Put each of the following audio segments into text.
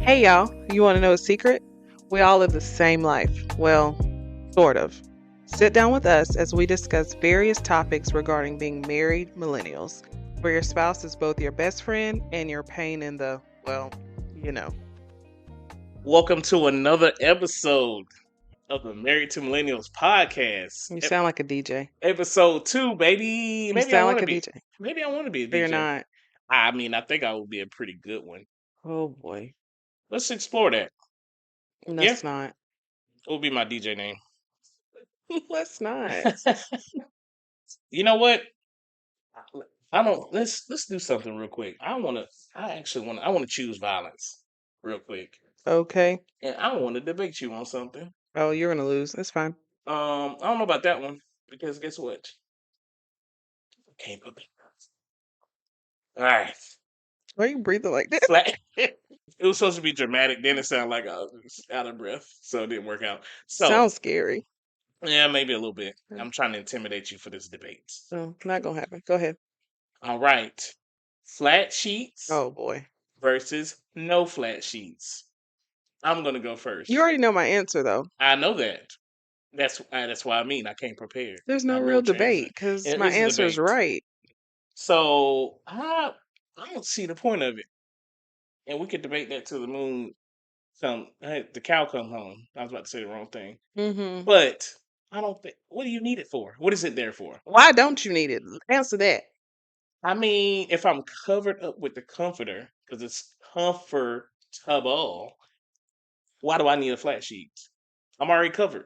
Hey y'all, you want to know a secret? We all live the same life. Well, sort of. Sit down with us as we discuss various topics regarding being married millennials, where your spouse is both your best friend and your pain in the, well, you know. Welcome to another episode of the Married to Millennials podcast. You sound like a DJ. Episode 2, baby. You sound like a DJ. Maybe I want to be a But you're DJ. not. I think I would be a pretty good one. Oh boy. Let's explore that. Yeah, Let's not. it will be my DJ name. Let's not. You know what? I don't. Let's do something real quick. I want to choose violence real quick, Okay. and I want to debate you on something. Oh, you're gonna lose. That's fine. I don't know about that one because guess what? Can't put me. All right. Why are you breathing like that? Flat. It was supposed to be dramatic. Then it sounded like I was out of breath, so it didn't work out. So Sounds scary. yeah, maybe a little bit. I'm trying to intimidate you for this debate. No, not gonna happen. Go ahead. All right, flat sheets Oh boy. versus no flat sheets. I'm gonna go You first. already know my answer though. I know that. That's why I came prepared. There's no I real know debate transit. because It my is a answer is debate. right. So I don't see the point of it, and we could debate that till the moon the cow come home. I was about to say the wrong thing. Hmm. But I don't think. What do you need it for? What is it there for? Why don't you need it? Answer that. I mean, if I'm covered up with the comforter because it's comfortable, why do I need a flat sheet? I'm already covered,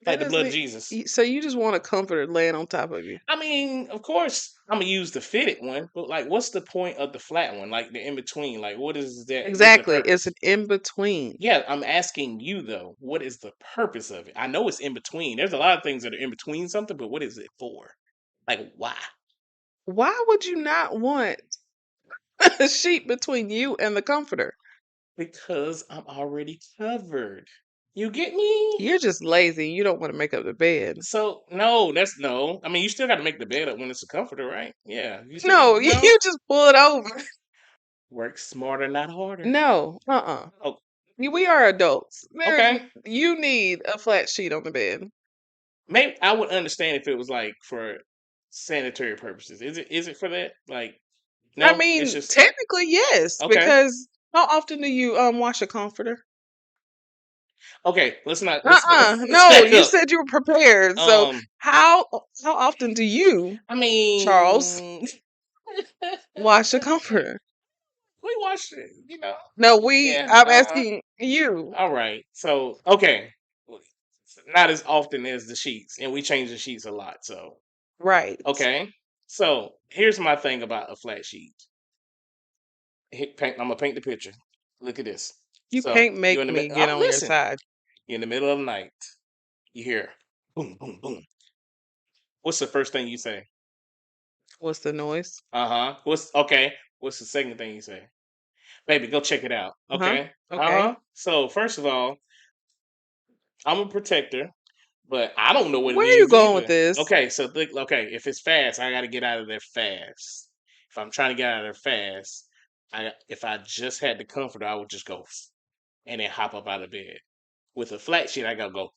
That like the blood doesn't. of Jesus. So you just want a comforter laying on top of you? I mean, of course, I'm gonna use the fitted one, but like, what's the point of the flat one? Like the in between? Like, what is that? What's the Exactly. It's an purpose? in between. Yeah, I'm asking you though. What is the purpose of it? I know it's in between. There's a lot of things that are in between something, but what is it for? Like, why? Why would you not want a sheet between you and the comforter? Because I'm already covered. You get me? You're just lazy. You don't want to make up the bed. So no, that's no. I mean, you still got to make the bed up when it's a comforter, right? Yeah, you still got No, no. you just pull it over. Work smarter, not harder. No. Uh-uh. Oh, We are adults. okay. You need a flat sheet on the bed. Maybe I would understand if it was like for sanitary purposes. Is it for that? Like, I no, it's mean, just technically, yes, okay. because how often do you wash a comforter? Okay, let's No, back you up. said you were prepared. So Um, how often do you, I Charles, mean, wash a comforter? we watched it, No, Yeah. I'm asking you. All right. So, okay. Not as often as the sheets, and we change the sheets a lot. So, Right. okay. So, here's my thing about a flat sheet. I'm gonna paint the picture. Look at this. You So, can't you make in the me middle. get on your Listen. side. You're in the middle of the night. You hear boom, boom, boom. What's the first thing you say? What's the noise? What's okay? What's the second thing you say? Baby, go check it out. Uh-huh. Okay. Okay. So first of all, I'm a protector, but I don't know what it Where are you is going with either. this? Okay, so okay, if it's fast, I got to get out of there fast. If I'm trying to get out of there fast, if I just had the comforter, I would just go and then hop up out of bed. With a flat sheet, I gotta go.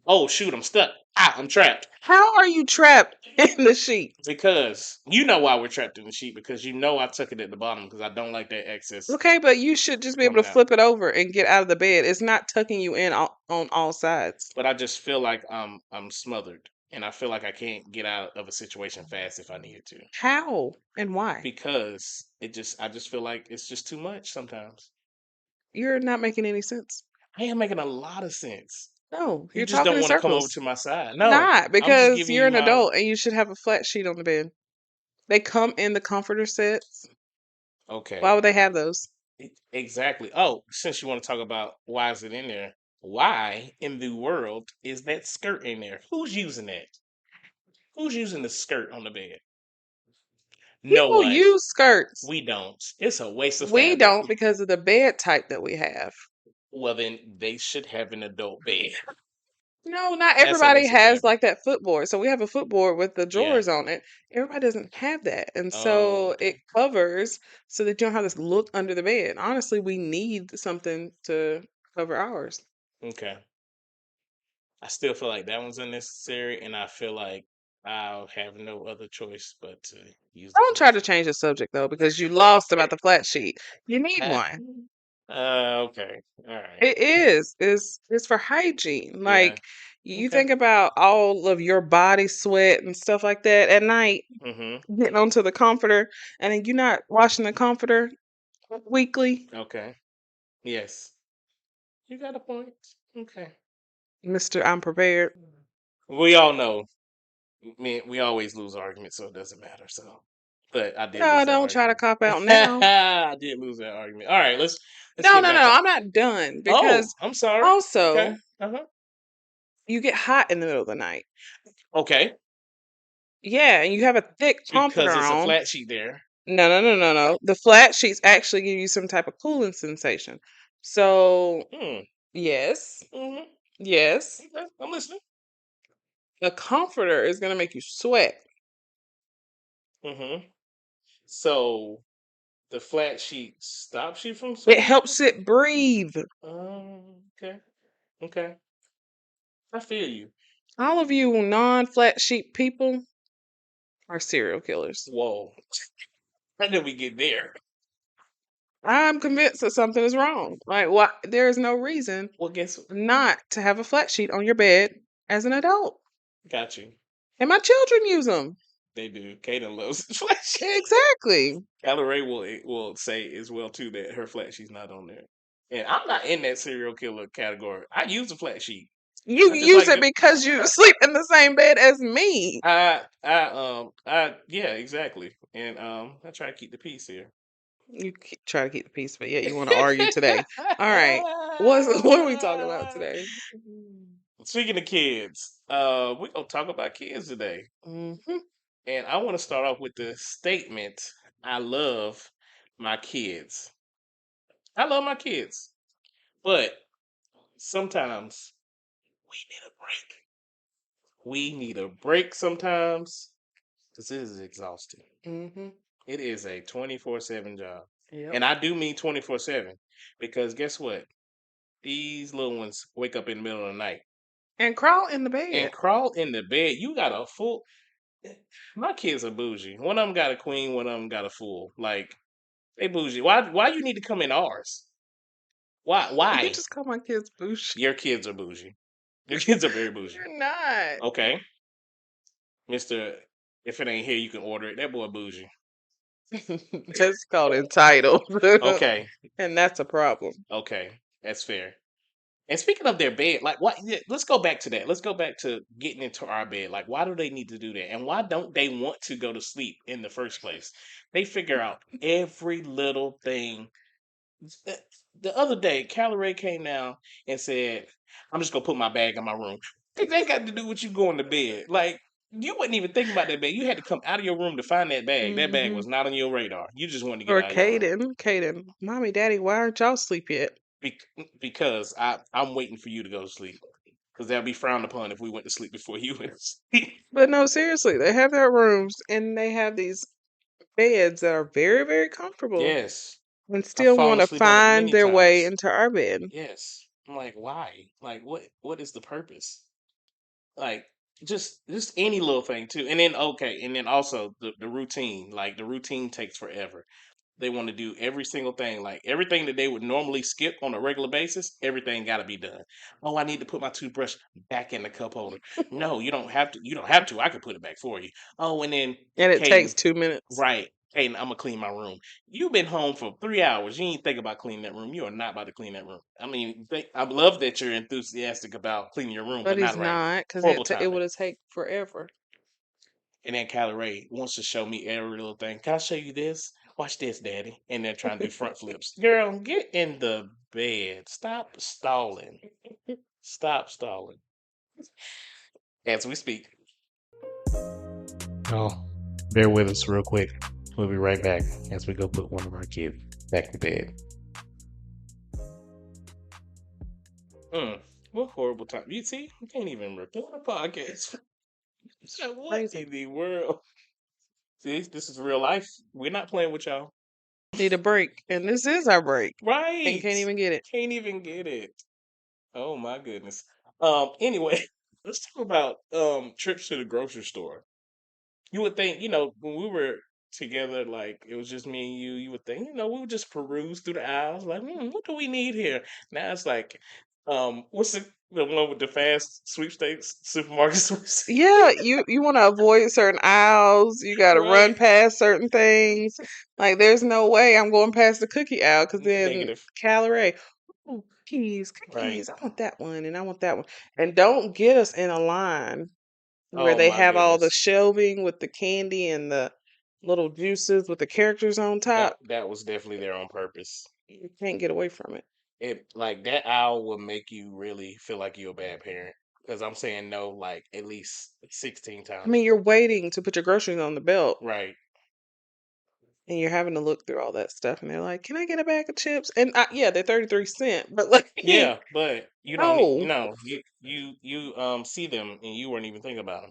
Oh shoot, I'm stuck. I'm trapped. How are you trapped in the sheet? Because you know why we're trapped in the sheet because you know I tuck it at the bottom because I don't like that excess Okay, but you should just be able to coming out. flip it over and get out of the bed. It's not tucking you in on all sides. But I just feel like I'm smothered and I feel like I can't get out of a situation fast if I needed to. How and why? Because I just feel like it's just too much sometimes. You're not making any sense. I am making a lot of sense. No, You you're just talking don't in want to come over circles. to my side. No, Not I'm just because giving you're you an my adult and you should have a flat sheet on the bed. They come in the comforter sets. Why okay. would they have those? Exactly. Oh, since you want to talk about why is it in there? Why in the world is that skirt in there? Who's using that? Who's using the skirt on the bed? No People one. use skirts. We don't. It's a waste of We fabric. don't because of the bed type that we have. Well, then they should have an adult bed. No, not That's everybody has unnecessary. like that footboard. So we have a footboard with the Yeah. drawers on it. Everybody doesn't have that. And Oh, so it okay. covers so that you don't have this look under the bed. Honestly, we need something to cover ours. Okay. I still feel like that one's unnecessary, and I feel like I'll have no other choice but to use the Don't flat try to sheet. change the subject though, because you lost about the flat sheet. You need Ah, one. okay. All right. It is. It's for hygiene. Yeah. Like you Okay. think about all of your body sweat and stuff like that at night, Mm-hmm. getting onto the comforter, and then you're not washing the comforter weekly. Okay. Yes. You got a point. Okay. Mr. I'm prepared. We all know, me. We always lose arguments, so it doesn't matter. So, but I did No, lose that don't try to argument. cop out now. I did lose that argument. All right. Let's No, get no, back no. on. I'm not done Oh, because I'm sorry. Okay. also Uh-huh. you get hot in the middle of the night. Okay. Yeah, and you have a thick comforter Because it's a on. flat sheet there. No, no, no, no, no. The flat sheets actually give you some type of cooling sensation. So, Hmm. yes, Mm-hmm. yes, Okay. I'm listening. the comforter is going to make you sweat. Mm-hmm. So the flat sheet stops you from It sweating? helps it breathe. Okay. Okay. I feel you. All of you non-flat sheet people are serial killers. Whoa. How did we get there? I'm convinced that something is wrong. Like, why? There is no reason Well, guess what? not to have a flat sheet on your bed as an adult. Got you. And my children use them. They do. Kaden loves flat sheet. Exactly. Callie will say as well too that her flat sheet's not on there. And I'm not in that serial killer category. I use a flat sheet. You I just use like it to because you sleep in the same bed as me. yeah, exactly. And I try to keep the peace here. Try to keep the peace, but yet you want to argue today. All right. What are we talking about today? Speaking of kids, we're gonna talk about kids today. Hmm. And I want to start off with the statement, I love my kids. I love my kids. But sometimes we need a break. We need a break sometimes because it is exhausting. Hmm. It is a 24/7 job. Yep. And I do mean 24/7 because guess what? These little ones wake up in the middle of the night And crawl in the and bed. crawl in the bed. You got a full. My kids are bougie. One of them got a queen, one of them got a fool. Like, they bougie. Why you need to come in ours? Why? You Why? just call my kids bougie. Your kids are bougie. Your kids are very bougie. You're not. Okay. Mister, if it ain't here, you can order it. That boy bougie. That's called entitled. Okay. And that's a problem. Okay. That's fair. And speaking of their bed, like what? Yeah, let's go back to that. Let's go back to getting into our bed. Like, why do they need to do that? And why don't they want to go to sleep in the first place? They figure out every little thing. Uh, The other day, Callie came down and said, "I'm just gonna put my bag in my room." They got to do with you going to bed. Like, you wasn't even thinking about that bag. You had to come out of your room to find that bag. That bag Hmm. was not on your radar. You just wanted to get Or out of your room. Caden, mommy, daddy, why aren't y'all asleep yet? Because I'm waiting for you to go to sleep. Because that'll be frowned upon if we went to sleep before you went to sleep. But no, seriously, they have their rooms and they have these beds that are very, very comfortable Yes. and I've still fallen want to asleep on it find many their way times. into our bed. Yes. I'm like, why? Like, what is the purpose? Like, just any little thing too. And then okay, and then also the routine. Like the routine takes forever. They want to do every single thing, like everything that they would normally skip on a regular basis. Everything got to be done. Oh, I need to put my toothbrush back in the cup holder. No, you don't have to. You don't have to. I can put it back for you. Oh, and then And it takes Caden, 2 minutes. right? Caden, I'm gonna clean my room. You've been home for 3 hours. You ain't think about cleaning that room. You are not about to clean that room. I mean, I love that you're enthusiastic about cleaning your room, But but not he's right now. not because Horrible it timing. would have taken forever. And then Kylie Ray wants to show me every little thing. Can I show you this? Watch this, Daddy. And they're trying to do front flips. Girl, get in the bed. Stop stalling. Stop stalling. As we speak. Oh, bear with us real quick. We'll be right back as we go put one of our kids back to bed. Mm. What horrible time. You see, you can't even record a podcast. So what Crazy. in the world? See, this is real life. We're not playing with y'all. Need a break. And this is our break. And Right. can't even get it. Can't even get it. Oh my goodness. Anyway, let's talk about trips to the grocery store. You would think, when we were together, like it was just me and you would think, we would just peruse through the aisles, like, what do we need here? Now it's like, what's the one with the fast sweepstakes, supermarket sweepstakes? Yeah, you want to avoid certain aisles. You got to Right. run past certain things. Like, there's no way I'm going past the cookie aisle because then Negative. calorie. Oh, Right. cookies. I want that one and I want that one. And don't get us in a line where Oh they my have all the goodness. shelving with the candy and the little juices with the characters on That top. that was definitely there on purpose. You can't get away from it. It like that aisle will make you really feel like you're a bad parent. Because I'm saying no like at least 16 I times. mean, you're waiting to put your groceries on the belt Right. and you're having to look through all that stuff. And they're like, "Can I get a bag of chips?" And yeah, they're 33 cents, but like, Yeah, but you don't no. no, you see them and you weren't even thinking about them.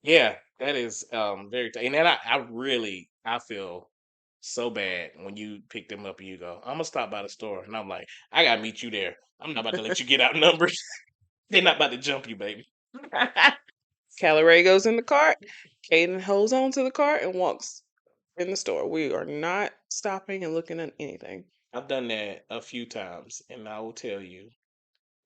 Yeah, that is very and then I really I feel so bad when you pick them up and you go, I'm gonna stop by the store and I'm like, I gotta meet you there. I'm not about to let you get outnumbered. They're not about to jump you, baby. Calorie goes in the cart. Caden holds on to the cart and walks in the store. We are not stopping and looking at anything. I've done that a few times and I will tell you,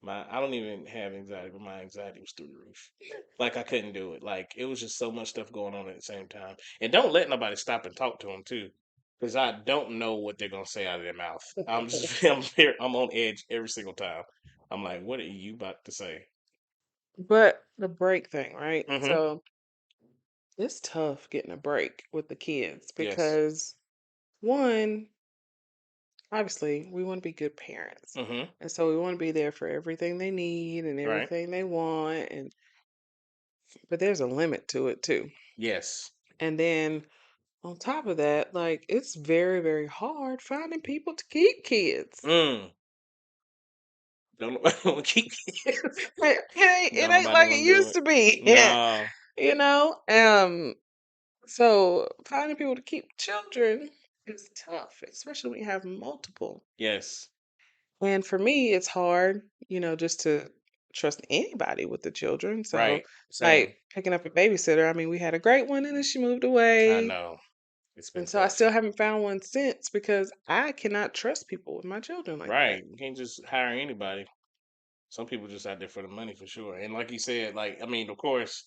I don't even have anxiety, but my anxiety was through the roof. Like I couldn't do it. Like it was just so much stuff going on at the same time. And don't let nobody stop and talk to them too, because I don't know what they're gonna say out of their mouth. I'm just I'm on edge every single time. I'm like, what are you about to say? But the break thing, right? Mm-hmm. So it's tough getting a break with the kids Yes. because one, obviously, we want to be good parents. Mm-hmm. And so we want to be there for everything they need and Right. everything they want, and but there's a limit to it too. Yes. And then on top of that, like, it's very, very hard finding people to keep kids. Mm. Don't nobody want to keep It don't ain't nobody like it want to do used it. to be. No. you know? So finding people to keep children is tough, especially when you have multiple. Yes. And for me, it's hard, just to trust anybody with the children. So, Right. Same. like picking up a babysitter, I mean, we had a great one and then she moved I away. know. It's been And so I tough. still haven't found one since because I cannot trust people with my children like that. Right. You can't just hire anybody. Some people just out there for the money for sure. And like you said, like I mean, of course,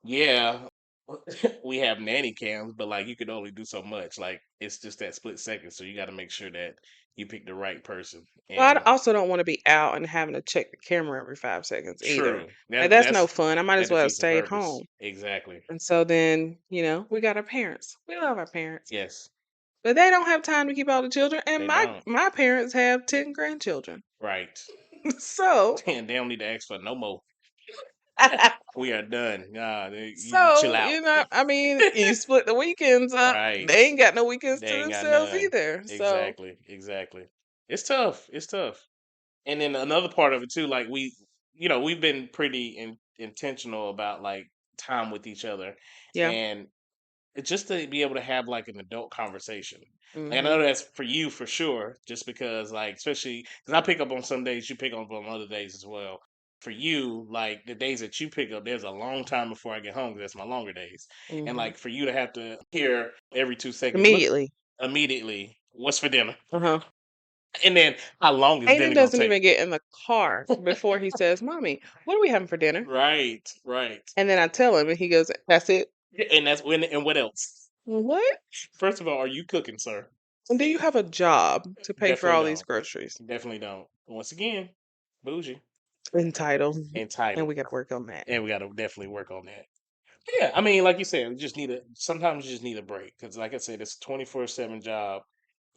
yeah, we have nanny cams, but like you could only do so much. Like it's just that split second, so you got to make sure that you pick the right person. Well, And also don't want to be out and having to check the camera every 5 seconds either. true, Like, that that's no that's fun. I might that as well have defeats the stayed purpose. home. Exactly. And so then, we got our parents. We love our parents. Yes, But they don't have time to keep all the children. And they my don't. my parents have 10 grandchildren. Right. So And they don't need to ask for no more. We are done. Nah, you can chill so, out. I mean, you split the weekends up. Right. They ain't got no weekends They to ain't got themselves none. either. So Exactly. Exactly. It's tough. It's tough. And then another part of it too, like we've been pretty intentional about like time with each other, yeah. and it's just to be able to have like an adult conversation. Like, I hmm know that's for you for sure, just because like especially because I pick up on some days, you pick up on other days as well. For you, like the days that you pick up, there's a long time before I get home 'cause that's my longer days, and hmm like for you to have to hear every 2 seconds, what Immediately. immediately, what's for dinner, Uh-huh. and then how long is Aiden dinner gonna doesn't take? even get in the car before he says, "Mommy, what are we having for dinner?" Right, right. And then I tell him, and he goes, "That's it." Yeah, and that's when and what else? What? First of all, are you cooking, sir? And do you have a job to pay for Definitely all these don't. groceries? Definitely don't. Once again, bougie, Entitled. And entitled, we got to work on that. and we got to definitely work on that. Yeah, I mean, like you said, we just need a. Sometimes you just need a break because, like I said, it's a 24/7 job,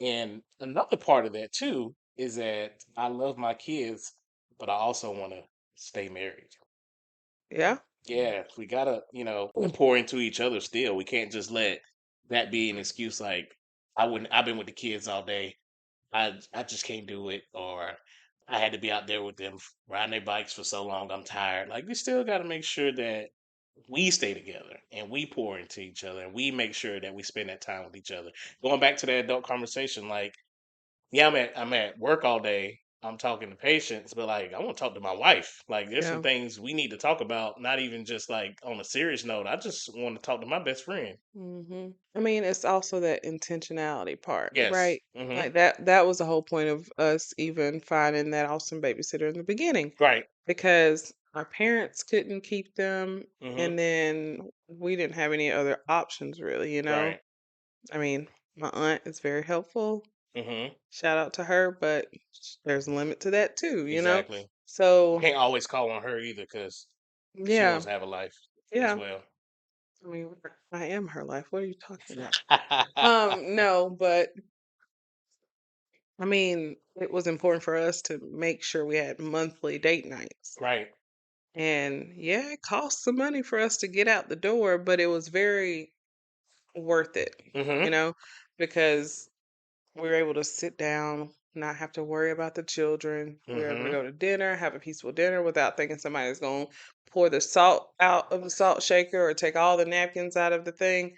and another part of that too is that I love my kids, but I also want to stay married. Yeah. Yeah, we gotta, pour into each other still. We can't just let that be an excuse like I've been with the kids all day. I just can't do it or I had to be out there with them riding their bikes for so long. I'm tired. Like we still got to make sure that we stay together and we pour into each other and we make sure that we spend that time with each other. Going back to that adult conversation, like yeah, I'm at work all day. I'm talking to patients, but like I want to talk to my wife. Like there's some Yeah. things we need to talk about, not even just like on a serious note. I just want to talk to my best friend. I mean, it's also that intentionality part, Yes. right? Like that was the whole point of us even finding that awesome babysitter in the beginning Right. because our parents couldn't keep them hmm and then we didn't have any other options really, you know? Right. I mean, my aunt is very helpful. hmm Shout out to her, but there's a limit to that too, you know? Exactly. You So, can't always call on her either because she yeah, wants to have a life as yeah. well. I mean, I am her life. What are you talking about? No, but I mean, it was important for us to make sure we had monthly date nights. Right. And yeah, it cost some money for us to get out the door, but it was very worth it, you hmm know, because we were able to sit down, not have to worry about the children. We were able to hmm go to dinner, have a peaceful dinner without thinking somebody's going to pour the salt out of the salt shaker or take all the napkins out of the thing.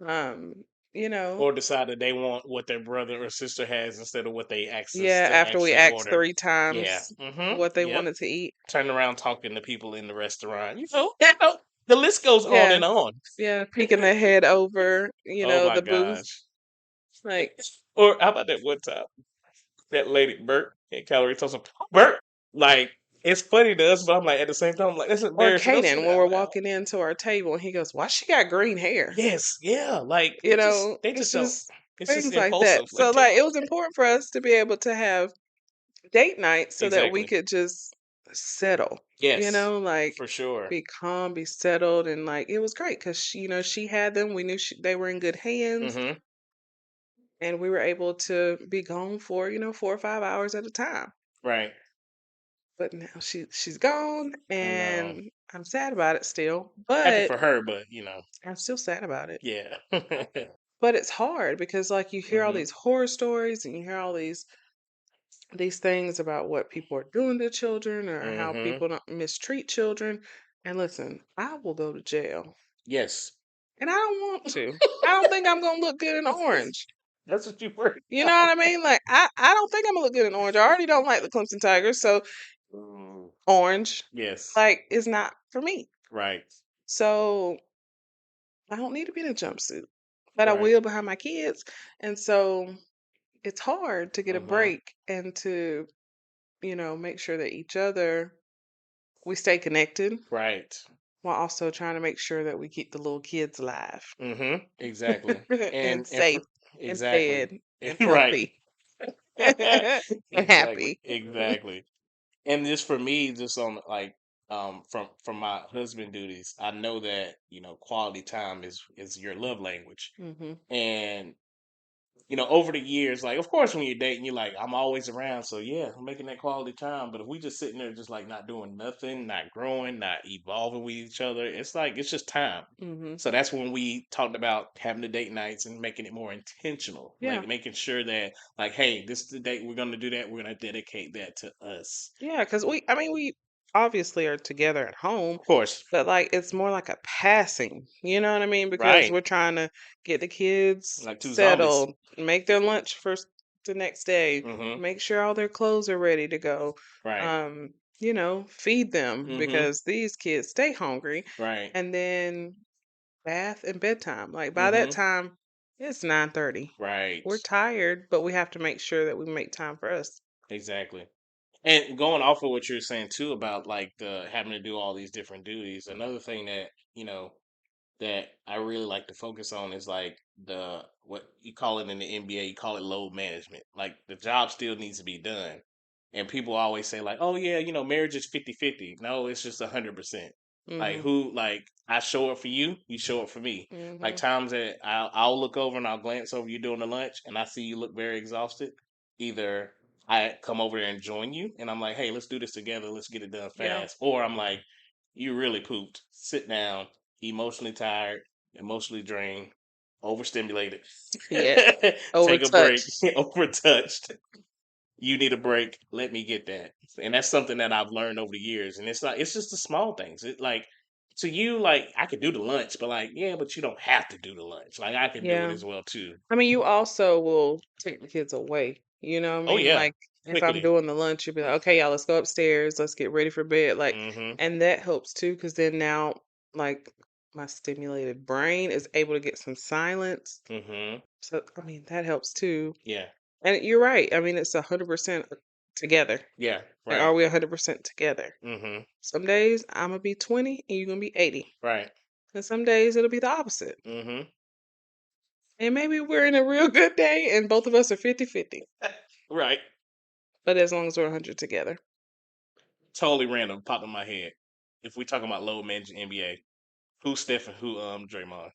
Um, you know, Or decide that they want what their brother or sister has instead of what they asked us yeah, to after we actually asked order. three Yeah. times what they Yep. wanted to eat. Turn around talking to people in the restaurant. The list goes on Yeah, and on. yeah, peeking their head over, Oh my the booth. gosh. Like, Or how about that one time? That lady, Bert, and Calorie told him, Bert, like, it's funny to us, but I'm like, at the same time, I'm like, that's or embarrassing. Don't say Kanan that when we're out loud. walking into our table and he goes, "Why she got green hair?" Yes, yeah. Like, they It's just don't, just it's just things like that. impulsive. So Like, take like it was important for us to be able to have date nights so that we exactly. could just settle, Yes, like for sure. be calm, be settled, and like it was great because she had them. We knew they were in good hands, hmm and we were able to be gone for 4 or 5 hours at a time. Right. But now she's gone, I know. and I'm sad about it still. Happy But for her, but, I'm still sad about it. yeah. But it's hard because like you hear all hmm these horror stories and you hear all these things about what people are doing to children or how hmm people don't mistreat children. And listen, I will go to jail. Yes. And I don't want to. I don't think I'm gonna look good in orange. That's what you worried You know what about. I mean? Like I don't think I'm gonna look good in orange. I already don't like the Clemson Tigers, so Mm, orange yes. like is not for me. Right. So I don't need to be in a jumpsuit. But I Right. will behind my kids. And so it's hard to get a hmm break and to, make sure that each other we stay connected Right. while also trying to make sure that we keep the little kids alive Exactly. and And safe for and exactly. fed and Right. healthy and Exactly. happy. Exactly. And just for me, just on like from my husband duties, I know that, quality time is your love language. hmm And over the years, like, of course, when you're dating, you're like, I'm always around. So, yeah, I'm making that quality time. But if we just sitting there, just like not doing nothing, not growing, not evolving with each other, it's like, it's just time. hmm So that's when we talked about having the date nights and making it more intentional, Yeah. like making sure that, like, hey, this is the date we're going to do that. We're going to dedicate that to us. Yeah, because I mean, we obviously are together at home, Of course. but like it's more like a passing, you know what I mean? Because Right. we're trying to get the kids Like two zombies. settled, make their lunch for the next day, Mm-hmm. make sure all their clothes are ready to go, Right. um, feed them Mm-hmm. because these kids stay hungry, Right. and then bath and bedtime. Like by that Mm-hmm. time, it's 9:30. Right. We're tired, but we have to make sure that we make time for us. Exactly. And going off of what you're saying too about like the having to do all these different duties, another thing that, that I really like to focus on is like the what you call it in the NBA, you call it load management. Like the job still needs to be done. And people always say like, "Oh yeah, marriage is 50-50." No, it's just 100%. Like Mhm. like I show up for you, you show up for me. Like Mhm. times that I'll look over and I'll glance over you doing the lunch and I see you look very exhausted. Either I come over there and join you and I'm like, "Hey, let's do this together. Let's get it done Yeah. fast." Or I'm like, "You really pooped. Sit down, emotionally tired, emotionally drained, overstimulated. Yes. Take a break, Overtouched. overtouched." You need a break. Let me get that. And that's something that I've learned over the years. And it's not, it's just the small things. It like, to you, like, I could do the lunch, but like, yeah, but you don't have to do the lunch. Like, I can do it Yeah. as well too. I mean, you also will take the kids away. You know what I Oh, mean? yeah. Like, if I'm Quickly. doing the lunch, you'll be like, okay, y'all, let's go upstairs. Let's get ready for bed. Like, Mm and that helps too, because then now, like, my stimulated brain is able to get some silence. hmm. Mm hmm. So, I mean, that helps too. Yeah. And you're right. I mean, it's 100% together. Yeah. Like, Right. are we 100% together? Mm hmm. Some days I'm gonna be 20 and you're gonna be 80. Right. And some days it'll be the opposite. Mm hmm. And maybe we're in a real good day and both of us are 50-50. Right. But as long as we're 100 together. Totally random. Popped in my head. If we talking about low managing NBA, who's Steph and who Draymond?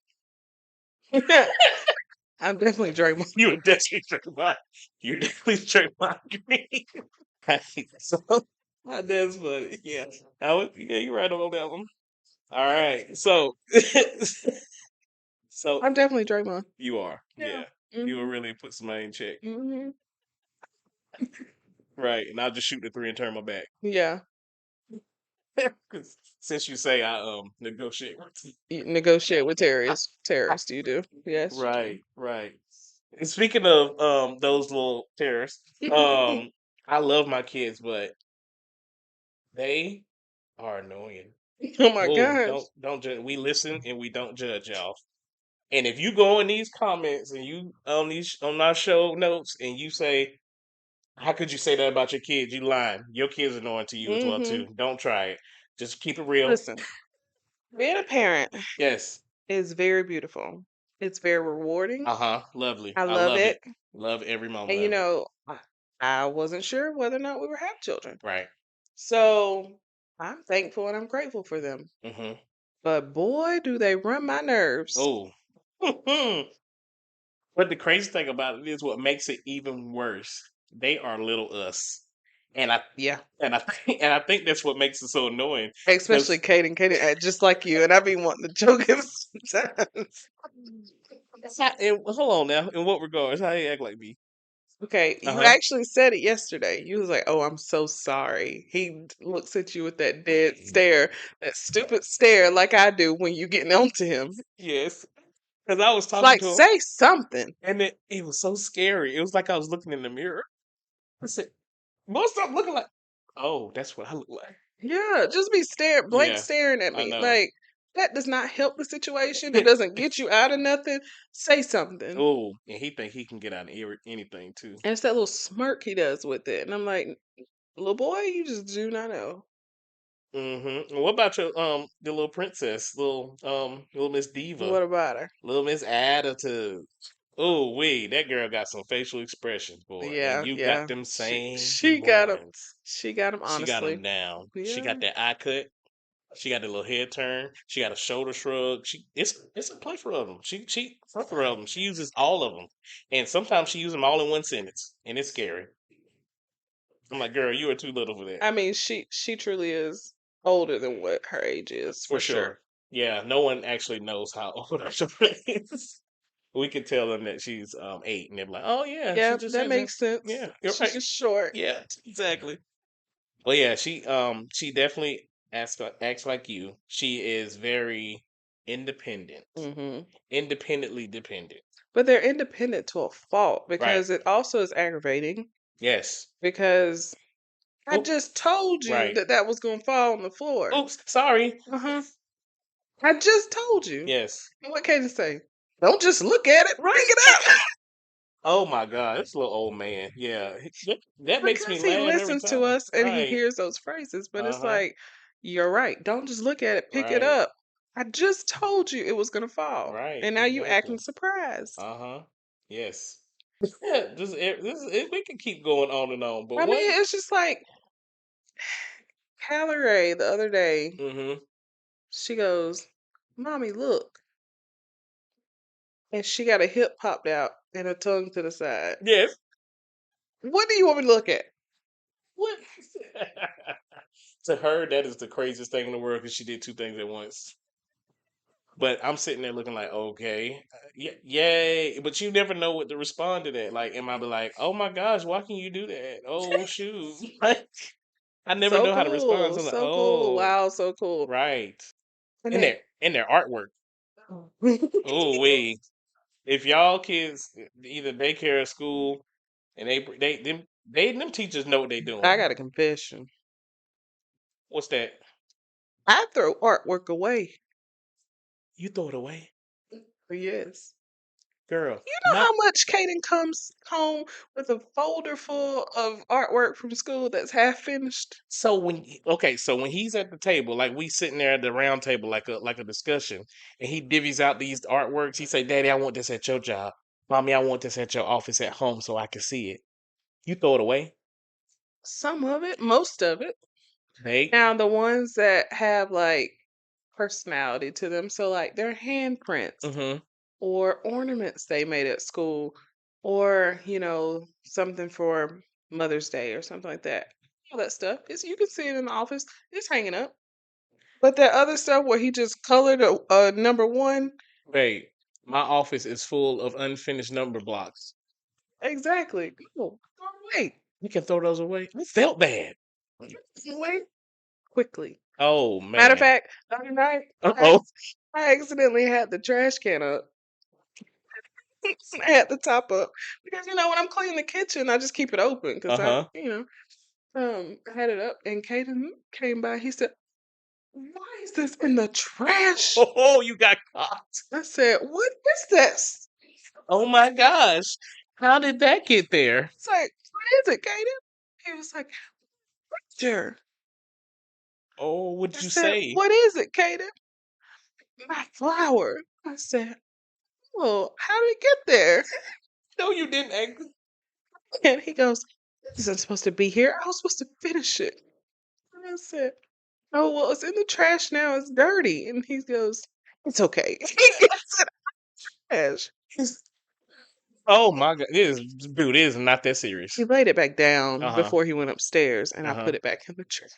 I'm definitely Draymond. You were definitely Draymond. You're definitely Draymond Green. So that's funny. Yeah. Yeah, you're right on that one. All right. So so I'm definitely Draymond. you are. Yeah. Yeah. You will Mhm. really put somebody in check. Mhm. Right. And I'll just shoot the three and turn my back. Yeah. 'Cause since you say I negotiate. You negotiate with terrorists. You do. Yes, you do. Right, right. And speaking of those little terrorists, I love my kids, but they are annoying. Oh my Oh, gosh. don't judge. We listen and we don't judge, y'all. And if you go in these comments and you on these on our show notes and you say, "How could you say that about your kids? You lying. Your kids are annoying to you as well Mhm. too. Don't try it. Just keep it real." Listen, being a parent Yes. is very beautiful. It's very rewarding. Uh-huh. Lovely. I I love love it. it. Love every And moment you of it. know, I wasn't sure whether or not we would have children. Right. So I'm thankful and I'm grateful for them. Mm-hmm. But boy, do they run my nerves. Oh. But the crazy thing about it is what makes it even worse. They are little us. And I Yeah. and I think that's what makes it so annoying. Especially Because Kate and Katie act just like you. And I be wanting to choke him sometimes. hold on now. In what regards? How you act like me? Okay, you Uh-huh. actually said it yesterday. You was like, "Oh, I'm so sorry." Looks at you with that dead stare, that stupid stare, like I do when you getting onto him. Yes. Because I was It's talking like, to him say something. and it was so scary. It was like I was looking in the mirror. I said, "Boy, stop looking like." Oh, that's what I look like. Yeah, just be blank Yeah, staring at I me. know. Like that does not help the situation. It doesn't get you out of nothing. Say something. Oh, and he think he can get out of anything too. And it's that little smirk he does with it, and I'm like, little boy, you just do not know. Mm-hmm. And what about your the little princess, little Miss Diva, What about her? little Miss Attitude? Oh, wait, that girl got some facial expressions, boy, and Yeah, you got yeah. them She same she got him. ones. She got him. She got Honestly, them down. She yeah. got that eye cut. She got the little head turn. She got a shoulder shrug. It's a plethora of them. She plethora of them. She uses all of them, and sometimes she uses them all in one sentence, and it's scary. I'm like, girl, you are too little for that. I mean, she truly is older than what her age is For for sure. sure. Yeah, no one actually knows how old our children is. We could tell them that she's 8, and they're like, "Oh yeah, she Yeah, just that hasn't." makes sense. Yeah, you're She's right. just short. Yeah, exactly. Well, yeah, she definitely acts like you. She is very independent, Hmm. independently dependent. But they're independent to a fault Right. because it also is aggravating Yes. because I Oh, just told you right. that that was gonna fall on the floor. Oops, sorry. Uh-huh. I just told you. Yes. And what can I say? Don't just look at it, pick Right. it up. Oh my God, this little old man. Yeah, that makes me Because he laugh every listens to time. us and he Right. hears those phrases, but Uh it's huh. like, you're right. Don't just look at it, pick it Right. up. I just told you it was gonna fall. Right. And now you acting Exactly. surprised. Uh-huh. Yes. Yeah, we can keep going on and on, but I one mean, it's just like Callie the other day, mm-hmm. she goes, Mommy, look. And she got a hip popped out and a tongue to the side. Yes. What do you want me to look at? What to her that is the craziest thing in the world because she did two things at once. But I'm sitting there looking like, okay, yay! But you never know what to respond to that. Like, am I be like, oh my gosh, why can you do that? Oh shoot! Like, I never So know how to respond. cool. So I'm like, So cool. oh, Wow, so cool. right. And In then their artwork. Oh wait, if y'all kids either daycare or school, and them teachers know what they I doing. got a confession. What's that? I throw artwork away. You throw it away, Yes. girl. You know My how much Kaden comes home with a folder full of artwork from school that's half finished? So when he's at the table, like we sitting there at the round table, like a discussion, and he divvies out these artworks. He say, "Daddy, I want this at your job. Mommy, I want this at your office at home so I can see it." You throw it away, Some of it, most of it. Nate. Now, the ones that have like personality to them, so like their handprints Mm-hmm. or ornaments they made at school, or something for Mother's Day or something like that. All that stuff is you can see it in the office. It's hanging up. But that other stuff where he just colored a number one, Wait, my office is full of unfinished number blocks. exactly. Oh, wait, You can throw those away. I felt bad. wait, quickly. Oh Matter of man. fact, the other night I, Uh-oh. I accidentally had the trash can up. I had the top up because when I'm cleaning the kitchen, I just keep it open because Uh-huh. I had it up, and Caden came by. He said, "Why is this in the trash?" Oh, you got caught. I said, "What is this?" Oh my gosh. How did that get there? It's like, "What is it, Caden?" He was like, "Sure." Oh, what I did you said, say? "What is it, Caden?" "My flower." I said, "Well, how did it get there?" No, you didn't act. And he goes, "This isn't supposed to be here. I was supposed to finish it." And I said, "Oh, well, it's in the trash now. It's dirty." And he goes, "It's okay." He said, "Trash." Oh my god. Dude, it is not that He serious. laid it back down Uh-huh. before he went upstairs, and I Uh-huh. put it back in the trash.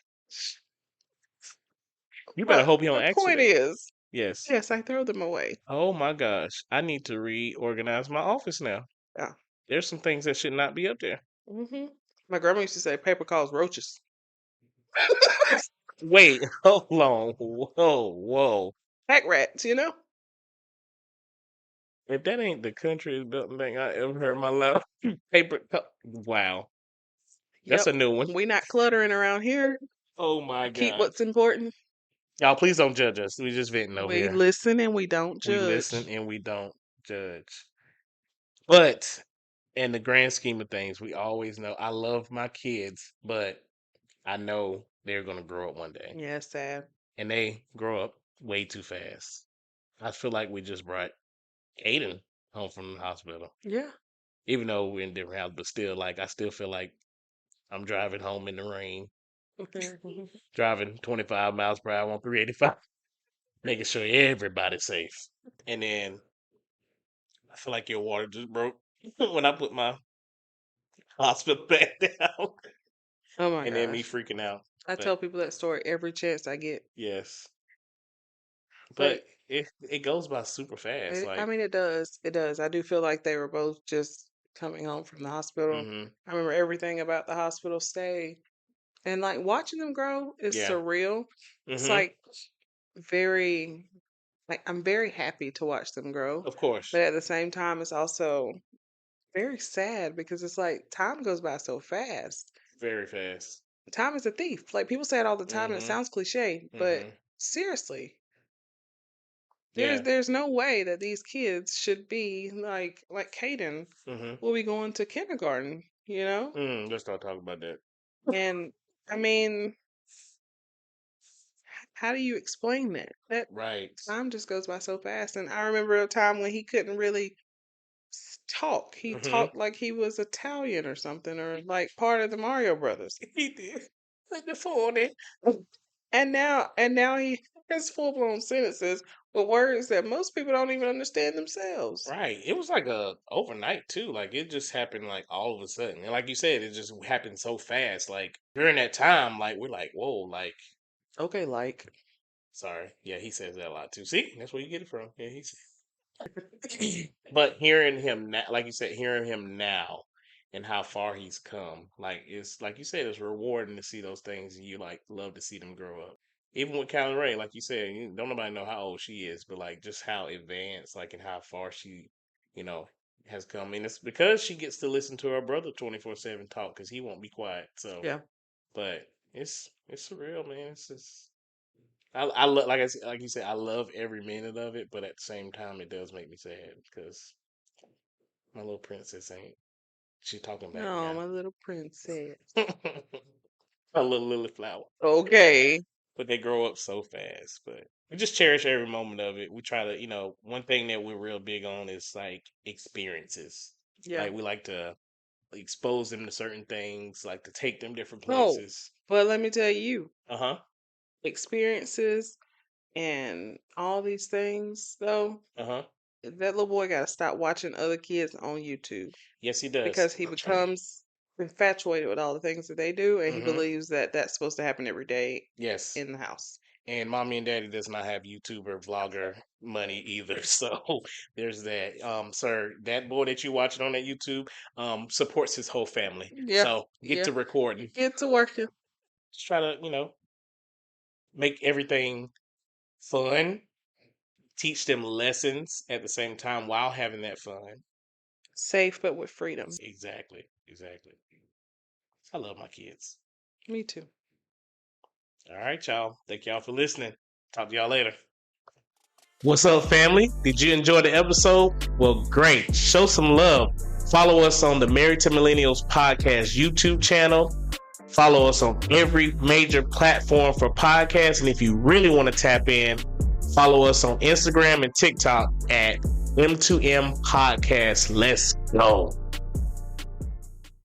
You better But hope you the don't point accident. is, Yes. yes, I throw them away. Oh my gosh. I need to reorganize my office now. Yeah. There's some things that should not be up there. My grandma used to say paper calls roaches. Wait, hold on. Whoa, whoa. Pack rats. If that ain't the country's built thing I ever heard in my life. Wow. That's Yep. a new one. We not cluttering around here. Oh my We keep gosh. what's important. Y'all, please don't judge us. We just venting over We here. listen and we don't We listen judge. and we don't judge. But in the grand scheme of things, we always know I love my kids, but I know they're gonna grow up one day. Yeah, it's sad. And they grow up way too fast. I feel like we just brought Aiden home from the hospital. Yeah. Even though we're in different houses, but still like I still feel like I'm driving home in the rain, driving 25 miles per hour on 385, making sure everybody's safe. And then I feel like your water just broke when I put my hospital back down. Oh my And then me gosh. freaking out. I But tell people that story every chance I get. yes, But but it goes by super fast. I Like, mean, it does. It does. I do feel like they were both just coming home from the hospital. hmm I remember everything about the hospital stay. And like watching them grow is yeah, surreal. It's hmm like very, like, I'm very happy to watch them grow. of course, But at the same time, it's also very sad because it's like time goes by so fast. very fast. Time is a thief. Like people say it all the time and it hmm sounds cliche, but hmm seriously, there's Yeah, there's no way that these kids should be like Caden hmm will be going to kindergarten. Let's not talk about that. And I mean, how do you explain that? That Right. time just goes by so fast. And I remember a time when he couldn't really talk. He hmm talked like he was Italian or something, or like part of the Mario Brothers. He did. Like the 40. And now he has full blown sentences with words that most people don't even understand themselves. Right. It was like a overnight too. Like it just happened like all of a sudden. And like you said, it just happened so fast. Like during that time, like we're like, whoa, like Okay, like. Sorry. Yeah, he says that a lot too. See, that's where you get it from. Yeah, but hearing him now, like you said, hearing him now and how far he's come, like it's like you said, it's rewarding to see those things, and you like love to see them grow up. Even with Callie Ray, like you said, don't nobody know how old she is, but like just how advanced, like and how far she, you know, has come. And it's because she gets to listen to her brother 24/7 talk because he won't be quiet. So, Yeah. but it's surreal, man. It's just I love like like you said, I love every minute of it, but at the same time, it does make me sad because my little princess ain't she talking back Oh, now. my little princess. My little lily flower, Okay. but they grow up so fast. But we just cherish every moment of it. We try to, one thing that we're real big on is like experiences. Yeah. Like we like to expose them to certain things, like to take them different Oh, places. but let me tell you, Uh huh. experiences and all these things, though, Uh huh. that little boy got to stop watching other kids on YouTube Yes, he does. because he becomes infatuated with all the things that they do, and he Mm-hmm. believes that that's supposed to happen every day Yes. in the house. And mommy and daddy does not have YouTuber vlogger money either. So there's that. Sir, that boy that you watching on that YouTube supports his whole family. Yeah. So get Yeah. to recording. Get to working. Just try to, make everything fun, teach them lessons at the same time while having that fun. Safe, but with freedom. Exactly. Exactly. I love my kids. Me too. All right, y'all. Thank y'all for listening. Talk to y'all later. What's up, family? Did you enjoy the episode? Well, great. Show some love. Follow us on the Married to Millennials podcast YouTube channel. Follow us on every major platform for podcasts. And if you really want to tap in, follow us on Instagram and TikTok at M2M Podcast. Let's go.